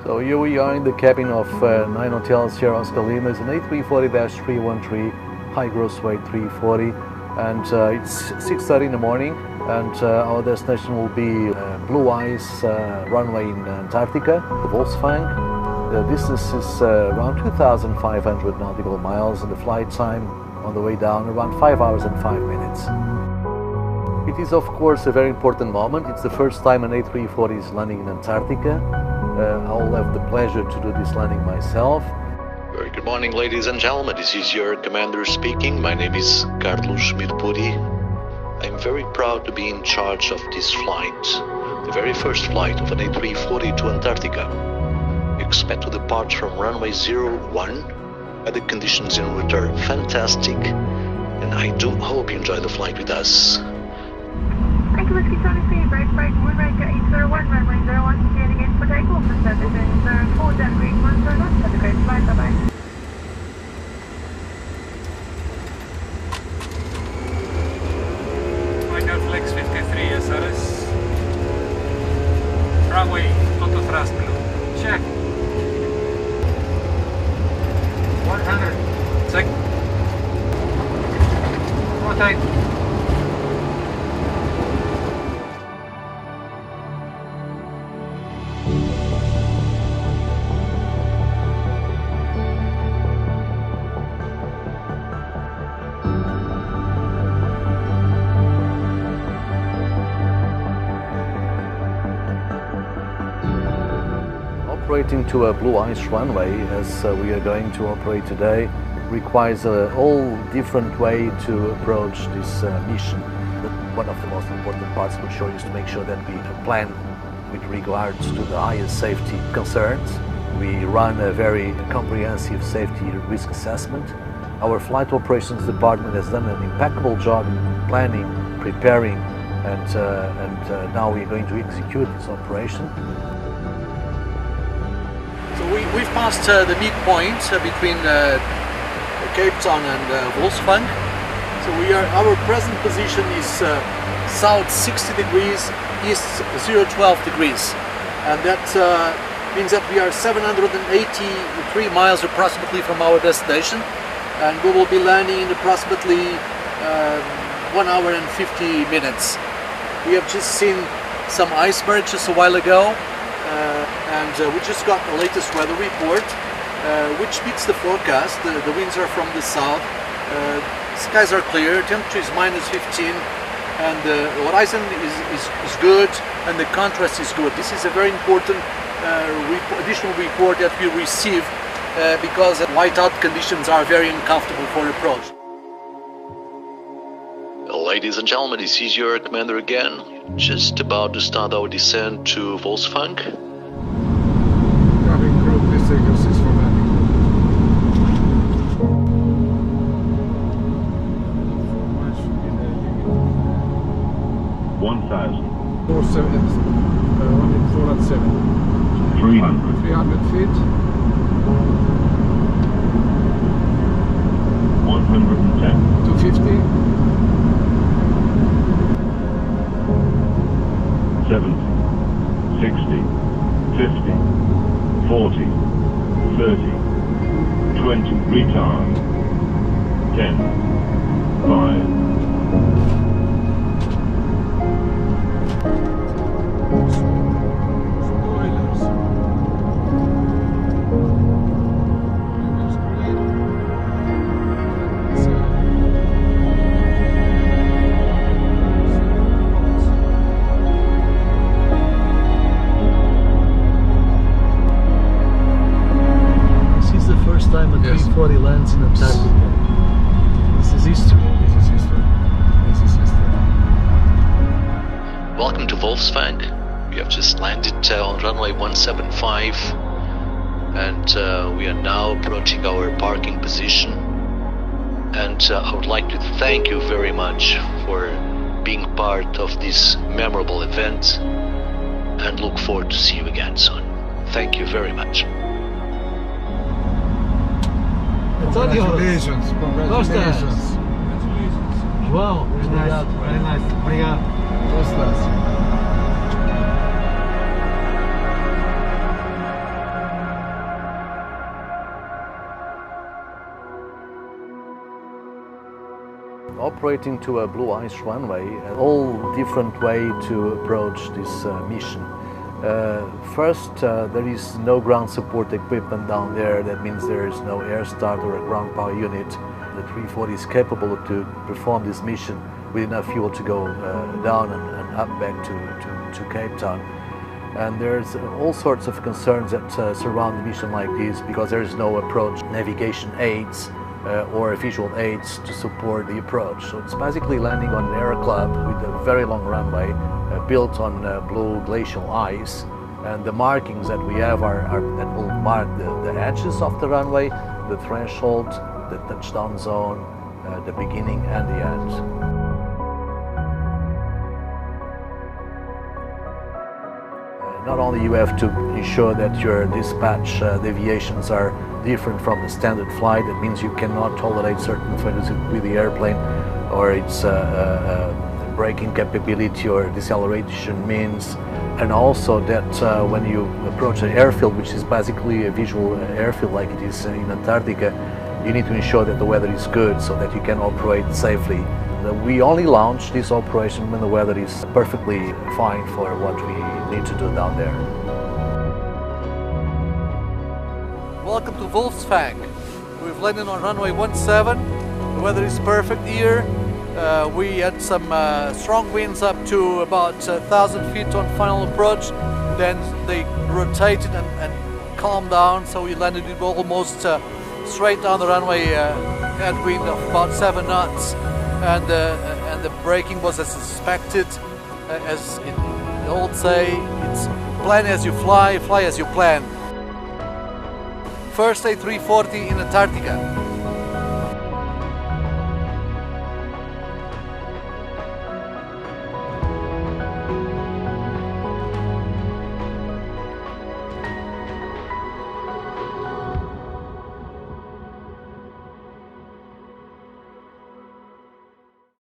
So here we are in the cabin of 9 Hotel Sierra Oscar Lima. It's an A340-313, high gross weight 340, and it's 6:30 in the morning, and our destination will be blue ice runway in Antarctica, the Wolfsfang. The distance is around 2,500 nautical miles, and the flight time on the way down around 5 hours and 5 minutes. It is of course a very important moment. It's the first time an A340 is landing in Antarctica. I'll have the pleasure to do this landing myself. Very good morning, ladies and gentlemen. This is your commander speaking. My name is Carlos Mirpuri. I'm very proud to be in charge of this flight, the very first flight of an A340 to Antarctica. Expect to depart from runway 01. The conditions en route are fantastic, and I do hope you enjoy the flight with us. Thank you, Whiskey 23, right, Moonraker 801, runway 01, standing in for takeoff, and descending 4, then green 1, turn on, have a great flight, bye-bye. Flex 53 SRS, runway, auto thrust blue, check. 100, check. Rotate. Operating to a blue ice runway, as we are going to operate today, requires a whole different way to approach this mission. But one of the most important parts for sure is to make sure that we plan with regards to the highest safety concerns. We run a very comprehensive safety risk assessment. Our flight operations department has done an impeccable job in planning, preparing, and now we're going to execute this operation. We've passed the midpoint between Cape Town and Wolfsfang. So our present position is south 60 degrees, east 012 degrees. And that means that we are 783 miles approximately from our destination. And we will be landing in approximately 1 hour and 50 minutes. We have just seen some icebergs just a while ago. And we just got the latest weather report, which beats the forecast. The winds are from the south, skies are clear, temperature is -15, and the horizon is good, and the contrast is good. This is a very important additional report that we receive because whiteout conditions are very uncomfortable for approach. Ladies and gentlemen, this is your commander again. Just about to start our descent to Wolfsfang. Cabin crew, please take your seats for landing. 1,000. 407. 300. 300 feet. 110. 250. 70, 60, 50, 40, 30, 20, retard, 10, 5. Time a 340 lands in Antarctica. This is history. This is history. This is history. Welcome to Wolfsfang. We have just landed on runway 175, and we are now approaching our parking position. And I would like to thank you very much for being part of this memorable event, and look forward to see you again soon. Thank you very much. Congratulations. Congratulations. Wow, Very nice, very nice. Obrigado. First class. operating to a blue ice runway, a whole different way to approach this mission. First, there is no ground support equipment down there. That means there is no air start or a ground power unit. The 340 is capable to perform this mission with enough fuel to go down and up back to Cape Town. And there's all sorts of concerns that surround a mission like this, because there is no approach navigation aids or visual aids to support the approach. So it's basically landing on an air club with a very long runway built on blue glacial ice, and the markings that we have are that will mark the edges of the runway, the threshold, the touchdown zone, the beginning and the end. Not only you have to ensure that your dispatch deviations are different from the standard flight. That means you cannot tolerate certain failures with the airplane, or its braking capability or deceleration means, and also that when you approach an airfield, which is basically a visual airfield like it is in Antarctica, you need to ensure that the weather is good so that you can operate safely. We only launch this operation when the weather is perfectly fine for what we need to do down there. Welcome to Wolfsfang. We've landed on runway 17. The weather is perfect here. We had some strong winds up to about 1,000 feet on final approach. Then they rotated and calmed down, so we landed it almost straight down the runway, had wind of about 7 knots. And the braking was as expected, as the old say, it's plan as you fly, fly as you plan. First A340 in Antarctica.